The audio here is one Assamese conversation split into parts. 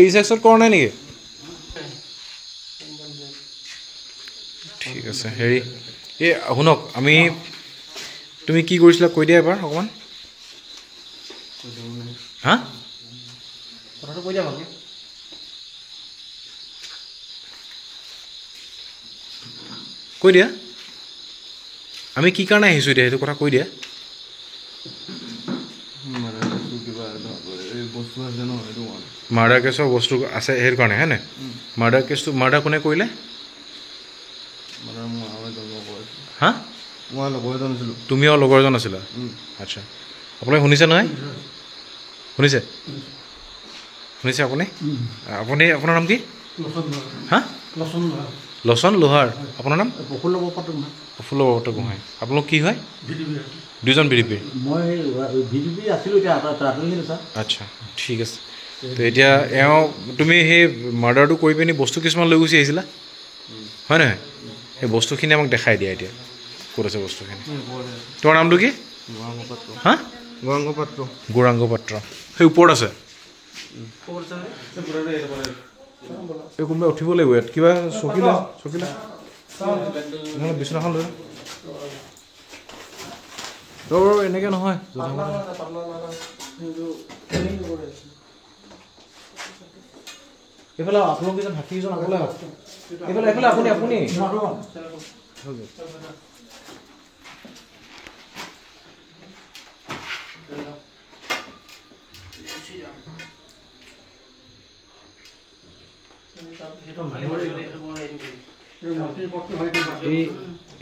ই চেক্সত কৰা নাই নেকি? ঠিক আছে হেৰি এই শুনক আমি তুমি কি কৰিছিলা কৈ দিয়া এবাৰ অকণমান হা কথাটো কৈ দিয়া ভালকৈ কৈ দিয়া আমি কি কাৰণে আহিছোঁ এতিয়া সেইটো কথা কৈ দিয়া মাৰ্ডাৰ কেছৰ বস্তু আছে সেইটো কাৰণে হয়নে মাৰ্ডাৰ কেছটো মাৰ্ডাৰ কোনে কৰিলে হা মই লগৰ এজন আছিলোঁ তুমিও লগৰ এজন আছিলা আচ্ছা আপোনালোকে শুনিছে নহয় শুনিছে শুনিছে আপুনি আপুনি আপোনাৰ নাম কি হা লচন লোহাৰ আপোনাৰ নাম প্ৰফুল্ল বৰপাত্ৰ গোহাঁই আপোনালোক কি হয় দুজন বিডিপি মই বিডিপি আছিলোঁ এতিয়া আচ্ছা ঠিক আছে তো এতিয়া এওঁ তুমি সেই মাৰ্ডাৰটো কৰি পিনি বস্তু কিছুমান লৈ গুচি আহিছিলা হয় নহয় সেই বস্তুখিনি আমাক দেখাই দিয়া এতিয়া ক'ত আছে বস্তুখিনি তোমাৰ নামটো কি হা গৌৰাংগ পাত্ৰ সেই ওপৰত আছে এই কোনোবাই উঠিব লাগিব ইয়াত কিবা চকিলা নহ'লে বিচনাখন লৈ বাৰু এনেকৈ নহয় এইফালে আপোনালোক কেইজন হাতীকেইজন আগলৈ আহক এইফালে আপুনি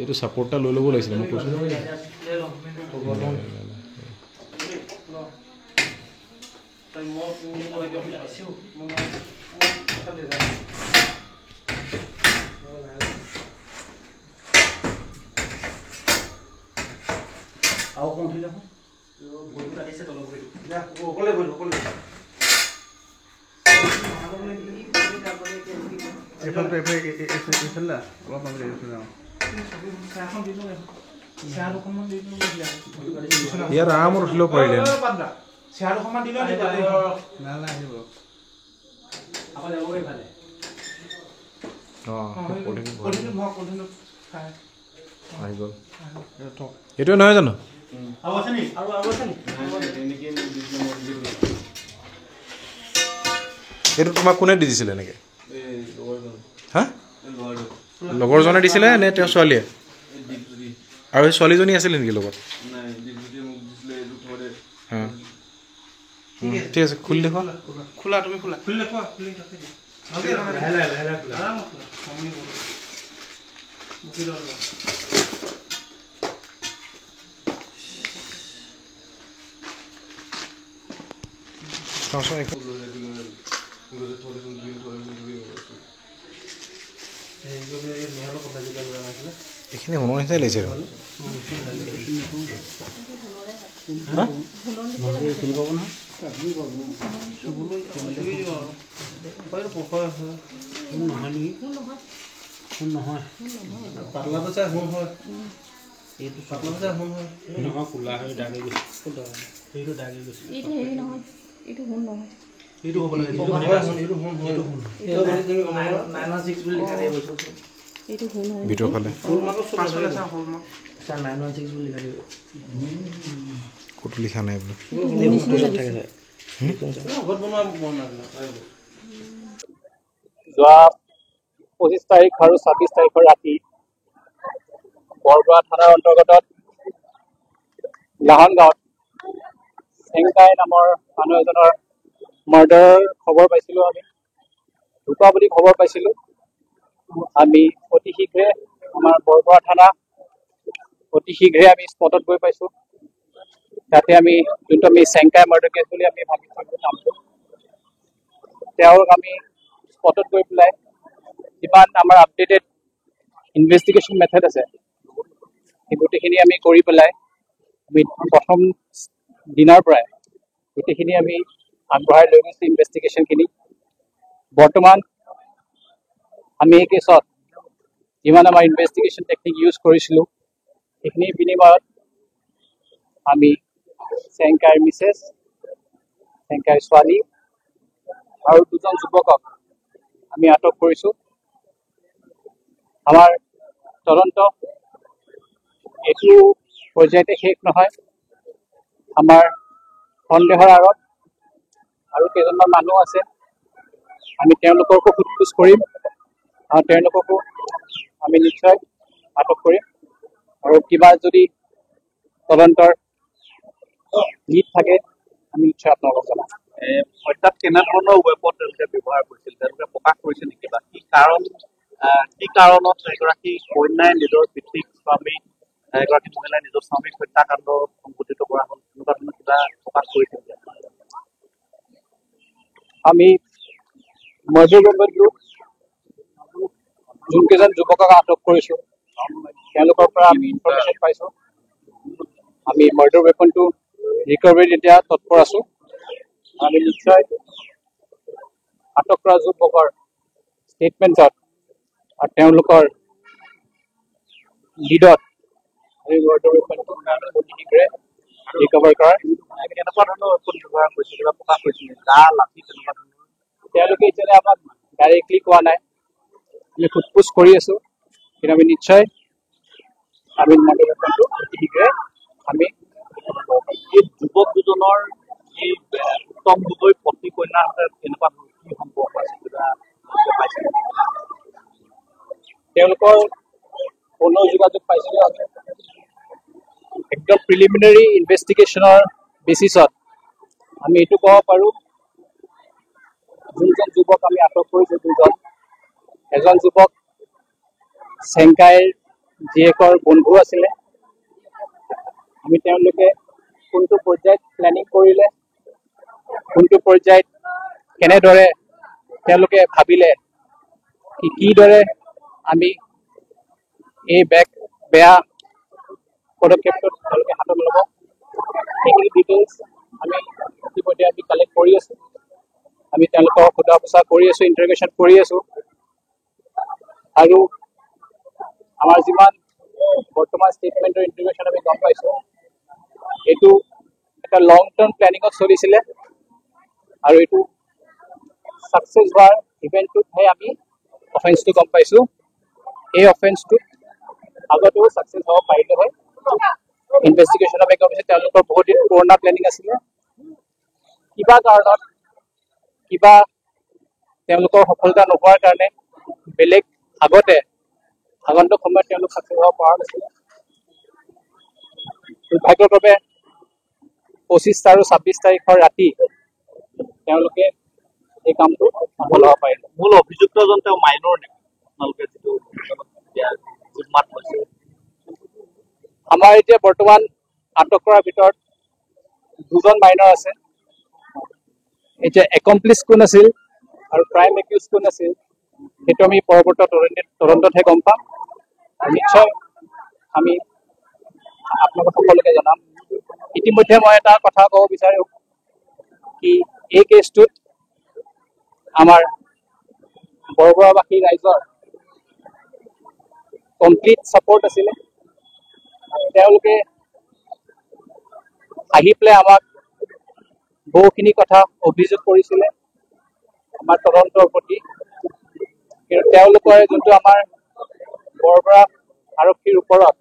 এইটো ছাপৰ্টটা লৈ ল'ব লাগিছিলে মই কৈছোঁ ইয়াত আৰামত উঠিব পাৰিলে এইটোৱে নহয় জানো এইটো তোমাক কোনে দি দিছিলে এনেকৈ হা লগৰজনে দিছিলে নে তেওঁৰ ছোৱালীয়ে আৰু সেই ছোৱালীজনী আছিলে নেকি লগত ঠিক আছে খুলি দেখুৱা খোলা তুমি খোলা এইখিনি মনৰ নিচিনাই লাগিছে ভিতৰ ফালে ক'তো লিখা নাই বোলো যোৱা 25 তাৰিখ আৰু 26 তাৰিখৰ ৰাতি বৰদোৱা থানাৰ অন্তৰ্গত লাহন গাঁৱত চেংকাই নামৰ মানুহ এজনৰ মাৰ্ডাৰৰ খবৰ পাইছিলোঁ আমি ঢুকুৱা বুলি খবৰ পাইছিলোঁ আমি অতি শীঘ্ৰে আমাৰ বৰদোৱা থানা অতি শীঘ্ৰে আমি স্পটত গৈ পাইছোঁ তাতে আমি যোনটো আমি চেংকাই মাৰ্ডাৰ কেছ বুলি আমি ভাবি থৈছোঁ নামটো তেওঁক আমি স্পটত গৈ পেলাই যিমান আমাৰ আপডেটেড ইনভেষ্টিগেশ্যন মেথড আছে সেই গোটেইখিনি আমি কৰি পেলাই আমি প্ৰথম দিনাৰ পৰাই গোটেইখিনি আমি আগবঢ়াই লৈ গৈছোঁ ইনভেষ্টিগেশ্যনখিনি বৰ্তমান আমি এই কেছত যিমান আমাৰ ইনভেষ্টিগেশ্যন টেকনিক ইউজ কৰিছিলোঁ সেইখিনিৰ বিনিময়ত আমি চেংকাইৰ মিছেছ, চেংকাইৰ ছোৱালী আৰু দুজন যুৱকক আমি আটক কৰিছোঁ। আমাৰ তদন্ত এইটো পৰ্যায়তে শেষ নহয়। আমাৰ সন্দেহৰ আঁৰত আৰু কেইজনমান মানুহ আছে, আমি তেওঁলোককো সোধ-পোছ কৰিম আৰু তেওঁলোককো আমি নিশ্চয় আটক কৰিম আৰু কিবা যদি তদন্তৰ লিড থাকে আমি নিশ্চয় আপোনালোকক জনাম। হত্যাত কেনেধৰণৰ ৱেপন তেওঁলোকে ব্যৱহাৰ কৰিছিল তেওঁলোকে প্ৰকাশ কৰিছে নেকি বা কি কাৰণত এগৰাকী কন্যাই নিজৰ পিতৃক স্বামী এগৰাকী মহিলাই নিজৰ স্বামীক হত্যাকাণ্ড সংঘটিত কৰা হ'ল এনেকুৱা ধৰণৰ কিবা প্ৰকাশ কৰিছিল? আমি মৰ্ডাৰ ৱেপন গ্ৰুপ যোনকেইজন যুৱকক আটক কৰিছোঁ তেওঁলোকৰ পৰা আমি ইনফৰমেশ্যন পাইছোঁ। আমি মৰ্ডাৰ ৱেপনটো ৰিকভাৰীত এতিয়া তৎপৰ আছোঁ। আমি নিশ্চয় আটক কৰা যুৱকৰ ষ্টেটমেণ্টত আৰু তেওঁলোকৰ লিডত আমি মৰ্ডাৰ ৱেপনটো শীঘ্ৰে ৰিকভাৰ কৰাৰ কেনেকুৱা ধৰণৰ ৱেপন ব্যৱহাৰ কৰিছিল কিবা প্ৰকাশ কৰিছিল? দা, লাঠি তেনেকুৱা ধৰণৰ? তেওঁলোকে এতিয়ালৈ আমাক ডাইৰেক্টলি কোৱা নাই। আমি সোধ-পোছ কৰি আছোঁ, কিন্তু আমি নিশ্চয় আমি মৰ্ডাৰ ৱেপনটো শীঘ্ৰে আমি এই যুৱক দুজনৰ এই উত্তম গগৈ পত্নী কন্যাৰ সৈতে এনেকুৱা কি সম্পৰ্ক আছে কিবা পাইছে? তেওঁলোকৰ ফোনৰ যোগাযোগ পাইছিলোঁ আমি। একদম প্ৰিলিমিনাৰী ইনভেষ্টিগেশ্যনৰ বেচিছত আমি এইটো ক'ব পাৰোঁ, যোনজন যুৱক আমি আটক কৰিছোঁ এজন যুৱক চেংকাইৰ জীয়েকৰ বন্ধু আছিলে। আমি তেওঁলোকে কোনটো পৰ্যায়ত প্লেনিং কৰিলে, কোনটো পৰ্যায়ত কেনেদৰে তেওঁলোকে ভাবিলে, কিদৰে আমি এই বেয়া পদক্ষেপটোত তেওঁলোকে হাতত ল'ব, সেইখিনি ডিটেইলছ আমি ইতিমধ্যে আমি কালেক্ট কৰি আছোঁ। আমি তেওঁলোকক সোধা-পোছা কৰি আছোঁ, ইণ্টাৰগেশ্যন কৰি আছোঁ আৰু আমাৰ যিমান বৰ্তমান ষ্টেটমেণ্টৰ ইণ্টাৰগেশ্যন আমি গম পাইছোঁ এইটো এটা লং টাৰ্ম প্লেনিঙত চলিছিলে আৰু এইটো ছাকচেছ হোৱাৰ ইভেণ্টটোতহে আমি অফেন্সটো গম পাইছোঁ। এই অফেন্সটোত আগতেও ছাকচেছ হ'ব পাৰিলে হয়। ইনভেষ্টিগেশ্যন আমি গম পাইছোঁ তেওঁলোকৰ বহুত দিন পুৰণা প্লেনিং আছিলে। কিবা কাৰণত তেওঁলোকৰ সফলতা নোহোৱাৰ কাৰণে বেলেগ আগন্তুক সময়ত তেওঁলোক ছাকচেছ হ'ব পৰা নাছিলে। দুৰ্ভাগ্যক্ৰমে 25 আৰু 26 তাৰিখৰ ৰাতি তেওঁলোকে এই কামটো সফল হ'ব পাৰিলে। মূল অভিযুক্তজন তেওঁ মাইনৰ নেকি? আপোনালোকে যিটো মাত লৈছে আমাৰ এতিয়া বৰ্তমান আটক কৰাৰ ভিতৰত দুজন মাইনৰ আছে। এতিয়া একমপ্লিছ কোন আছিল আৰু প্ৰাইম একিউজ কোন আছিল সেইটো আমি পৰৱৰ্তী তদন্ততহে গম পাম। নিশ্চয় আমি আপোনালোক সকলোকে জনাম। ইতিমধ্যে মই এটা কথা ক'ব বিচাৰোঁ কি এই কেছটোত আমাৰ বৰবৰাবাসী ৰাইজৰ কমপ্লিট ছাপোৰ্ট আছিলে। তেওঁলোকে আহি পেলাই আমাক বহুখিনি কথা অভিযোগ কৰিছিলে আমাৰ তদন্তৰ প্ৰতি, কিন্তু তেওঁলোকৰ যোনটো আমাৰ বৰবৰা আৰক্ষীৰ ওপৰত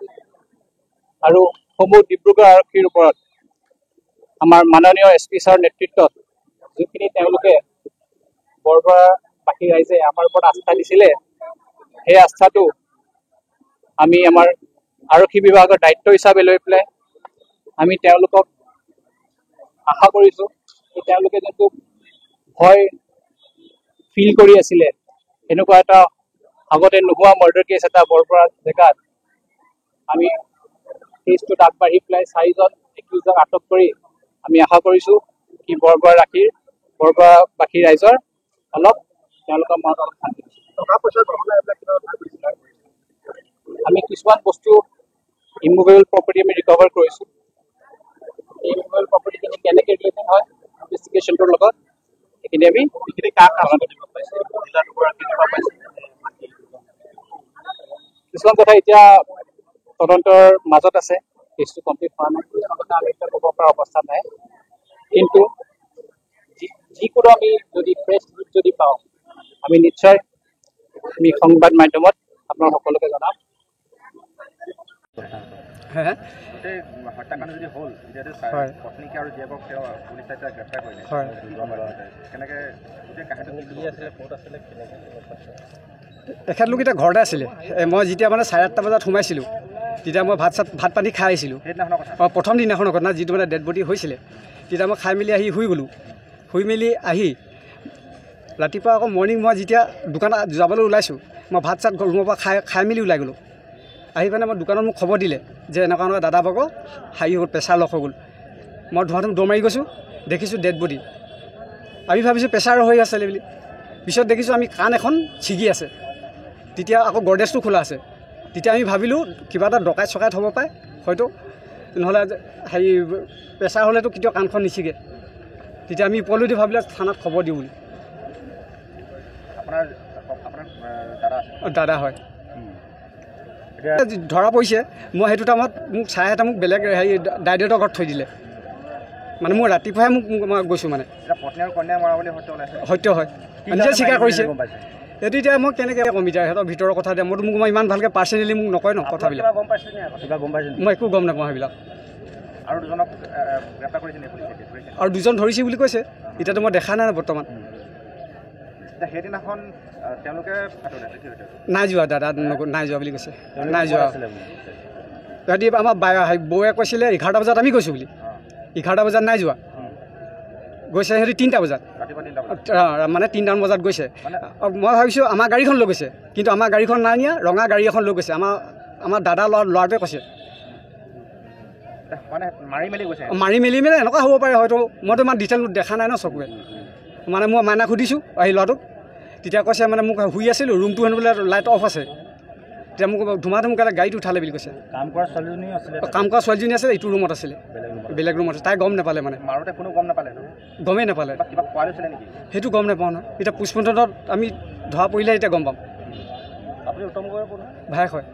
আৰু সমূহ ডিব্ৰুগড় আৰক্ষীৰ ওপৰত আমাৰ মাননীয় SP ছাৰৰ নেতৃত্বত যিখিনি তেওঁলোকে বৰবৰাবাসী ৰাইজে আমাৰ ওপৰত আস্থা দিছিলে, সেই আস্থাটো আমি আমাৰ আৰক্ষী বিভাগৰ দায়িত্ব হিচাপে লৈ পেলাই আমি তেওঁলোকক আশা কৰিছোঁ যে তেওঁলোকে যোনটো ভয় ফিল কৰি আছিলে, এনেকুৱা এটা আগতে নোহোৱা মাৰ্ডাৰ কেছ এটা বৰবৰা জেগাত আমি কেছটোত আগবাঢ়ি পেলাই 4জন একিউজক আটক কৰি আমি আশা কৰিছোঁ কি বৰবৰাবাসী ৰাইজৰ অলপ তেওঁলোকৰ মনত অলপ শান্তি দিছে। আমি কিছুমান বস্তু ইমুভেবল প্ৰপাৰ্টি আমি ৰিকভাৰ কৰিছোঁ। এই ইমুভেবল প্ৰপাৰ্টিখিনি কেনেকৈ ৰিলেটেড হয় ইনভেষ্টিগেশ্যনটোৰ লগত সেইখিনি আমি কিছুমান কথা এতিয়া তদন্তৰ মাজত আছে, কেছটো কমপ্লিট হোৱা নাই। কিছুমান কথা আমি এতিয়া ক'ব পৰা অৱস্থা নাই কিন্তু যিকোনো আমি যদি প্ৰেছ যদি পাওঁ আমি নিশ্চয় আমি সংবাদ মাধ্যমত আপোনাৰ সকলোকে জনাম গোটেই হত্যাকাণ্ড যদি হ'ল এতিয়াতো পত্নীকে আৰু জীয়েকক তেওঁ পুলিচে এতিয়া গ্ৰেপ্তাৰ কৰিলে কেনেকৈ গোটেই কাহিনীটো কি আছিলে ক'ত আছিলে তেখেতলোক এতিয়া ঘৰতে আছিলে মই যেতিয়া মানে 8:30 বজাত সোমাইছিলোঁ তেতিয়া মই ভাত পানী খাই আহিছিলোঁ অঁ প্ৰথম দিনাখনৰ ঘটনা যিটো মানে ডেড বডি হৈছিলে তেতিয়া মই খাই মেলি আহি শুই গ'লোঁ শুই মেলি আহি ৰাতিপুৱা আকৌ মৰ্ণিং মই যেতিয়া দোকানত যাবলৈ ওলাইছোঁ মই ভাত চাত ৰুমৰ পৰা খাই মেলি ওলাই গ'লোঁ আহি পেলাই মই দোকানত মোক খবৰ দিলে যে এনেকুৱা এনেকুৱা দাদা ভাগৰ হাই হৈ গ'ল প্ৰেছাৰ লক হৈ গ'ল মই ধোঁৱাটো দৌৰ মাৰি গৈছোঁ দেখিছোঁ ডেড বডি আমি ভাবিছোঁ প্ৰেছাৰ হৈ আছিলে বুলি পিছত দেখিছোঁ আমি কাণ এখন ছিগি আছে তেতিয়া আকৌ গৰ্ডেজটো খোলা আছে তেতিয়া আমি ভাবিলোঁ কিবা এটা ডকাইত চকাইত হ'ব পাৰে হয়তো নহ'লে হেৰি প্ৰেছাৰ হ'লেতো কেতিয়াও কাণখন নিছিগে তেতিয়া আমি ওপৰলৈ ভাবিলোঁ থানাত খবৰ দিওঁ বুলি দাদা হয় ধৰা পৰিছে মই সেইটো টাইমত মোক চাই এটা মোক বেলেগ হেৰি দাইদেউহঁতৰ ঘৰত থৈ দিলে মানে মোৰ ৰাতিপুৱাই মই গৈছোঁ মানে সত্য হয় নিজে স্বীকাৰ কৰিছে এইটো এতিয়া মই কেনেকৈ ক'ম এতিয়া সিহঁতৰ ভিতৰৰ কথা দিয়া মইতো মই ইমান ভালকৈ পাৰ্চনেলি মোক নকয় ন কথাবিলাক মই একো গম নাপাওঁ সেইবিলাক আৰু দুজন ধৰিছে বুলি কৈছে এতিয়াতো মই দেখা নাই বৰ্তমান সেইদিনাখন তেওঁলোকে নাই যোৱা দাদা নাই যোৱা বুলি কৈছে নাই যোৱা সিহঁতি আমাৰ বৌয়ে কৈছিলে 11টা বজাত আমি গৈছোঁ বুলি 11টা বজাত নাই যোৱা গৈছে সিহঁতি 3টা বজাত মানে 3টামান বজাত গৈছে মই ভাবিছোঁ আমাৰ গাড়ীখন লৈ গৈছে কিন্তু আমাৰ গাড়ীখন নাই নিয়া ৰঙা গাড়ী এখন লৈ গৈছে আমাৰ দাদা ল'ৰাটোৱে কৈছে মাৰি মেলি মানে এনেকুৱা হ'ব পাৰে হয়তো মইতো ইমান ডিটেইল দেখা নাই ন চকুৱে মানে মই মাইনাক সুধিছোঁ আহি ল'ৰাটোক তেতিয়া কৈছে মানে মোক শুই আছিলোঁ ৰুমটো হেনো বোলে লাইট অফ আছে তেতিয়া মোক ধুমা ধুমকালে গাড়ীটো উঠালে বুলি কৈছে কাম কৰা ছোৱালীজনী আছিলে এইটো ৰুমত আছিলে বেলেগ ৰুমত তাই গম নাপালে মানে গমেই নাপালে সেইটো গম নাপাওঁ নহয় এতিয়া পোষ্টমৰ্টমত আমি ধৰা পৰিলে এতিয়া গম পাম ভাই হয়